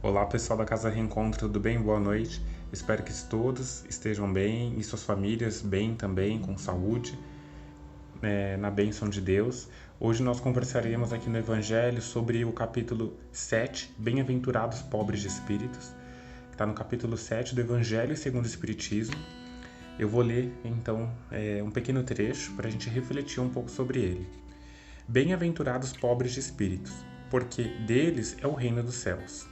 Olá pessoal da Casa Reencontro, tudo bem? Boa noite. Espero que todos estejam bem e suas famílias bem também, com saúde, na bênção de Deus. Hoje nós conversaremos aqui no Evangelho sobre o capítulo 7, Bem-aventurados pobres de espíritos, que está no capítulo 7 do Evangelho segundo o Espiritismo. Eu vou ler então um pequeno trecho para a gente refletir um pouco sobre ele. Bem-aventurados pobres de espíritos, porque deles é o reino dos céus.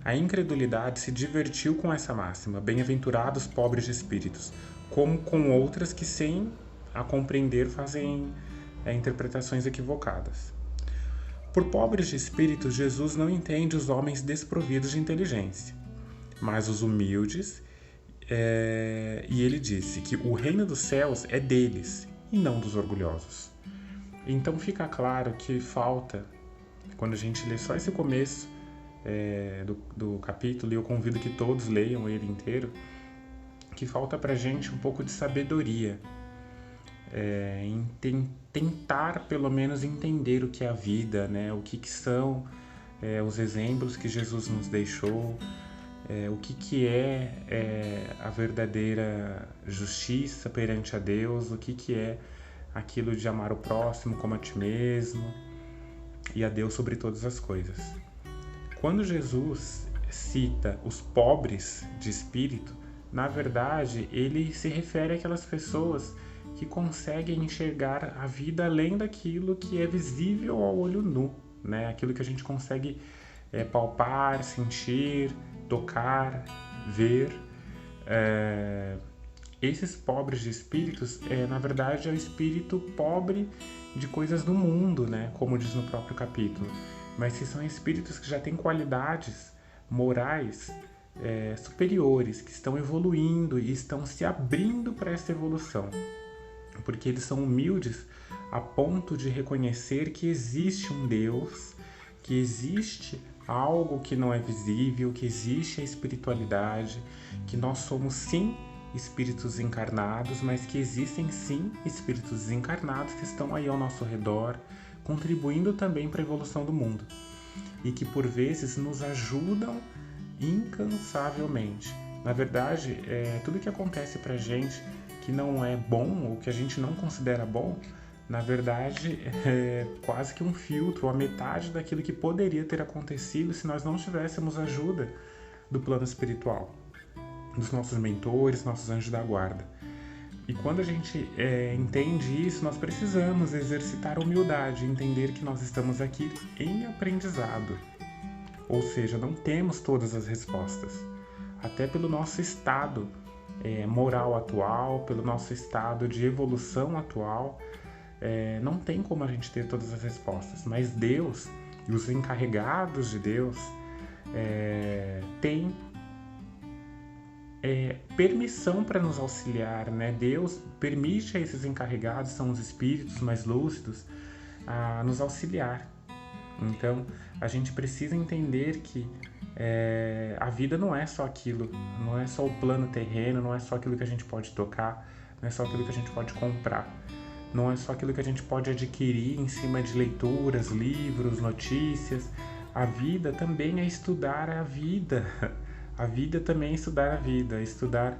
A incredulidade se divertiu com essa máxima, bem-aventurados pobres de espíritos, como com outras que, sem a compreender, fazem interpretações equivocadas. Por pobres de espíritos, Jesus não entende os homens desprovidos de inteligência, mas os humildes, e ele disse que o reino dos céus é deles e não dos orgulhosos. Então fica claro que falta, quando a gente lê só esse começo, do capítulo, e eu convido que todos leiam ele inteiro, que falta pra gente um pouco de sabedoria em tentar pelo menos entender o que é a vida, né? O que são os exemplos que Jesus nos deixou, o que é a verdadeira justiça perante a Deus, o que é aquilo de amar o próximo como a ti mesmo e a Deus sobre todas as coisas. Quando Jesus cita os pobres de espírito, na verdade, ele se refere àquelas pessoas que conseguem enxergar a vida além daquilo que é visível ao olho nu, né? Aquilo que a gente consegue palpar, sentir, tocar, ver. Esses pobres de espíritos, na verdade, é o espírito pobre de coisas do mundo, né? Como diz no próprio capítulo. Mas se são espíritos que já têm qualidades morais superiores, que estão evoluindo e estão se abrindo para essa evolução. Porque eles são humildes a ponto de reconhecer que existe um Deus, que existe algo que não é visível, que existe a espiritualidade, que nós somos sim espíritos encarnados, mas que existem sim espíritos desencarnados que estão aí ao nosso redor, contribuindo também para a evolução do mundo e que por vezes nos ajudam incansavelmente. Na verdade, tudo que acontece para a gente que não é bom ou que a gente não considera bom, na verdade é quase que um filtro, a metade daquilo que poderia ter acontecido se nós não tivéssemos ajuda do plano espiritual, dos nossos mentores, nossos anjos da guarda. E quando a gente entende isso, nós precisamos exercitar a humildade, entender que nós estamos aqui em aprendizado. Ou seja, não temos todas as respostas. Até pelo nosso estado moral atual, pelo nosso estado de evolução atual, não tem como a gente ter todas as respostas. Mas Deus e os encarregados de Deus têm permissão para nos auxiliar, né? Deus permite a esses encarregados, são os espíritos mais lúcidos, a nos auxiliar. Então, a gente precisa entender que a vida não é só aquilo, não é só o plano terreno, não é só aquilo que a gente pode tocar, não é só aquilo que a gente pode comprar, não é só aquilo que a gente pode adquirir em cima de leituras, livros, notícias. A vida também é estudar a vida. A vida também é estudar a vida, estudar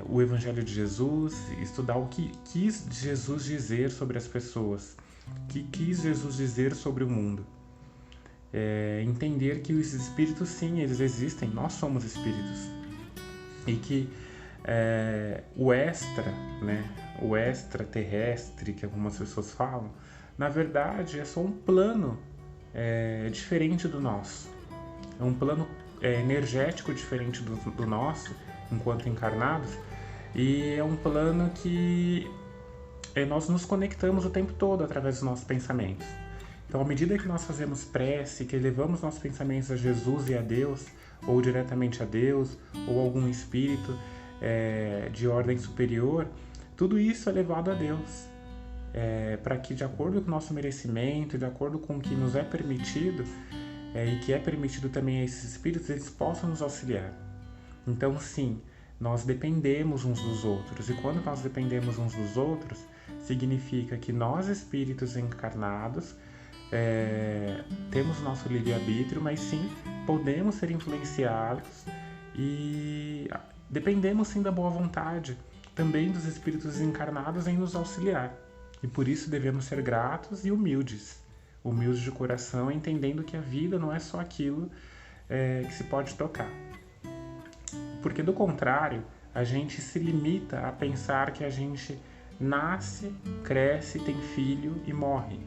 o Evangelho de Jesus, estudar o que quis Jesus dizer sobre as pessoas, o que quis Jesus dizer sobre o mundo. Entender que os espíritos, sim, eles existem, nós somos espíritos. E que o extra, né, o extraterrestre, que algumas pessoas falam, na verdade é só um plano diferente do nosso. É um plano energético diferente do nosso, enquanto encarnados, e é um plano que nós nos conectamos o tempo todo através dos nossos pensamentos. Então, à medida que nós fazemos prece, que elevamos nossos pensamentos a Jesus e a Deus, ou diretamente a Deus, ou algum espírito de ordem superior, tudo isso é levado a Deus, para que, de acordo com o nosso merecimento, de acordo com o que nos é permitido, e que é permitido também a esses espíritos, eles possam nos auxiliar. Então, sim, nós dependemos uns dos outros, e quando nós dependemos uns dos outros, significa que nós, espíritos encarnados, temos nosso livre-arbítrio, mas sim, podemos ser influenciados e dependemos sim da boa vontade também dos espíritos encarnados em nos auxiliar. E por isso devemos ser gratos e humildes de coração, entendendo que a vida não é só aquilo que se pode tocar. Porque do contrário, a gente se limita a pensar que a gente nasce, cresce, tem filho e morre.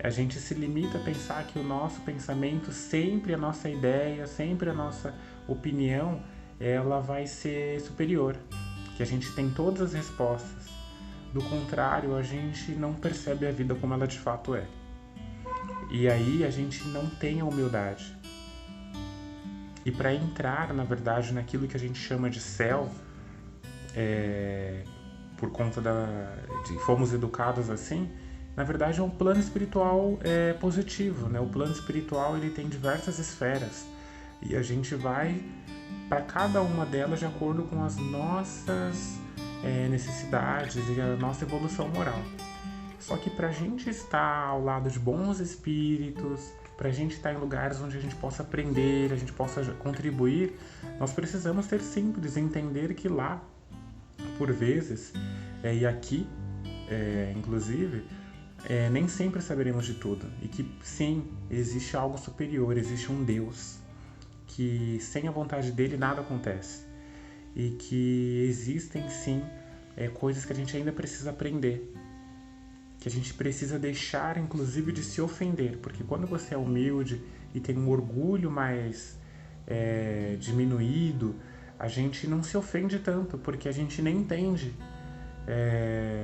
A gente se limita a pensar que o nosso pensamento, sempre a nossa ideia, sempre a nossa opinião, ela vai ser superior, que a gente tem todas as respostas. Do contrário, a gente não percebe a vida como ela de fato é. E aí a gente não tem a humildade. E para entrar, na verdade, naquilo que a gente chama de céu, por conta de fomos educados assim, na verdade é um plano espiritual positivo, né? O plano espiritual ele tem diversas esferas e a gente vai para cada uma delas de acordo com as nossas necessidades e a nossa evolução moral. Só que para a gente estar ao lado de bons espíritos, para a gente estar em lugares onde a gente possa aprender, a gente possa contribuir, nós precisamos ser simples, entender que lá, por vezes, e aqui, inclusive, nem sempre saberemos de tudo. E que, sim, existe algo superior, existe um Deus, que sem a vontade dele nada acontece. E que existem, sim, coisas que a gente ainda precisa aprender. Que a gente precisa deixar, inclusive, de se ofender. Porque quando você é humilde e tem um orgulho mais diminuído, a gente não se ofende tanto, porque a gente nem entende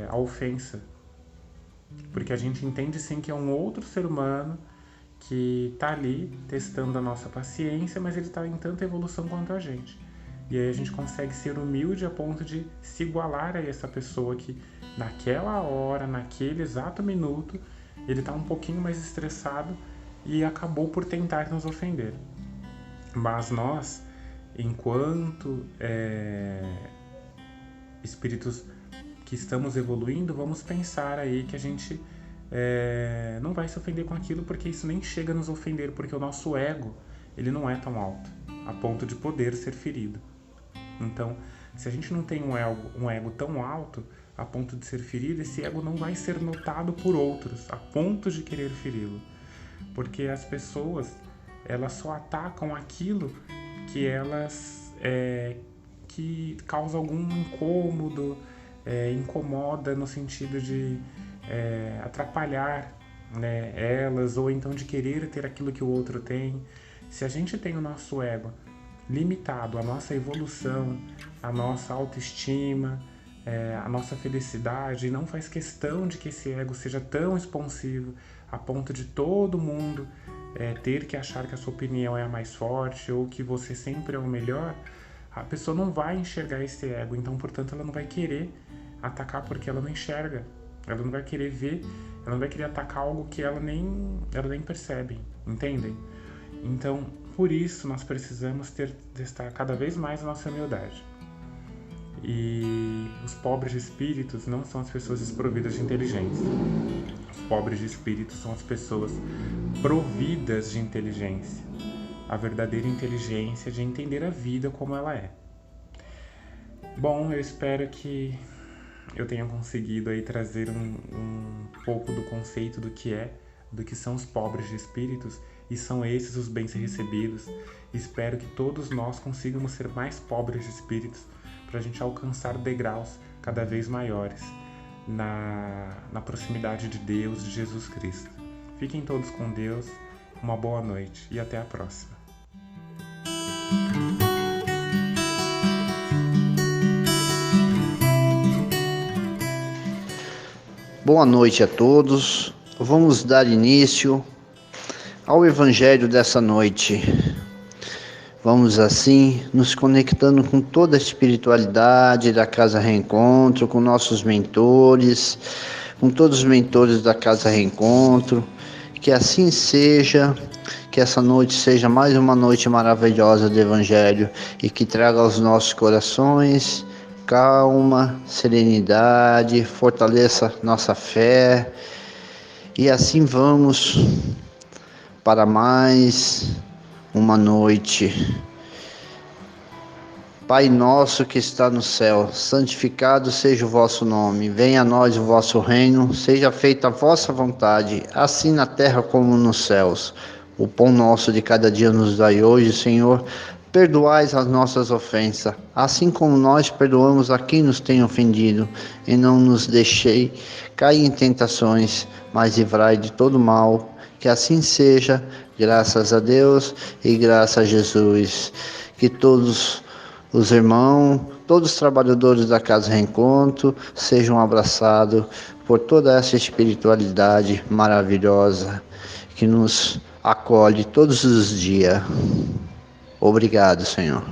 a ofensa. Porque a gente entende sim que é um outro ser humano que está ali testando a nossa paciência, mas ele está em tanta evolução quanto a gente. E aí a gente consegue ser humilde a ponto de se igualar a essa pessoa que naquela hora, naquele exato minuto, ele está um pouquinho mais estressado e acabou por tentar nos ofender. Mas nós, enquanto espíritos que estamos evoluindo, vamos pensar aí que a gente não vai se ofender com aquilo, porque isso nem chega a nos ofender, porque o nosso ego ele não é tão alto, a ponto de poder ser ferido. Então, se a gente não tem um ego tão alto, a ponto de ser ferido, esse ego não vai ser notado por outros, a ponto de querer feri-lo. Porque as pessoas, elas só atacam aquilo que elas que causa algum incômodo, incomoda no sentido de atrapalhar, né, elas, ou então de querer ter aquilo que o outro tem. Se a gente tem o nosso ego limitado, a nossa evolução, a nossa autoestima, a nossa felicidade, e não faz questão de que esse ego seja tão expansivo a ponto de todo mundo ter que achar que a sua opinião é a mais forte ou que você sempre é o melhor, a pessoa não vai enxergar esse ego, então, portanto, ela não vai querer atacar porque ela não enxerga, ela não vai querer ver, ela não vai querer atacar algo que ela nem percebe, entendem? Então, por isso, nós precisamos testar cada vez mais a nossa humildade. E os pobres de espíritos não são as pessoas desprovidas de inteligência. Os pobres de espíritos são as pessoas providas de inteligência. A verdadeira inteligência de entender a vida como ela é. Bom, eu espero que eu tenha conseguido aí trazer um pouco do conceito do que são os pobres de espíritos, e são esses os bens recebidos. Espero que todos nós consigamos ser mais pobres de espíritos para a gente alcançar degraus cada vez maiores na proximidade de Deus, de Jesus Cristo. Fiquem todos com Deus, uma boa noite e até a próxima. Boa noite a todos. Vamos dar início ao Evangelho dessa noite. Vamos assim, nos conectando com toda a espiritualidade da Casa Reencontro, com nossos mentores, com todos os mentores da Casa Reencontro. Que assim seja, que essa noite seja mais uma noite maravilhosa do Evangelho e que traga aos nossos corações calma, serenidade, fortaleça nossa fé E assim vamos para mais uma noite. Pai nosso que está no céu, santificado seja o vosso nome. Venha a nós o vosso reino, seja feita a vossa vontade, assim na terra como nos céus. O pão nosso de cada dia nos dai hoje, Senhor. Perdoais as nossas ofensas, assim como nós perdoamos a quem nos tem ofendido. E não nos deixei cair em tentações, mas livrai de todo mal. Que assim seja, graças a Deus e graças a Jesus. Que todos os irmãos, todos os trabalhadores da Casa Reencontro sejam abraçados por toda essa espiritualidade maravilhosa que nos acolhe todos os dias. Obrigado, Senhor.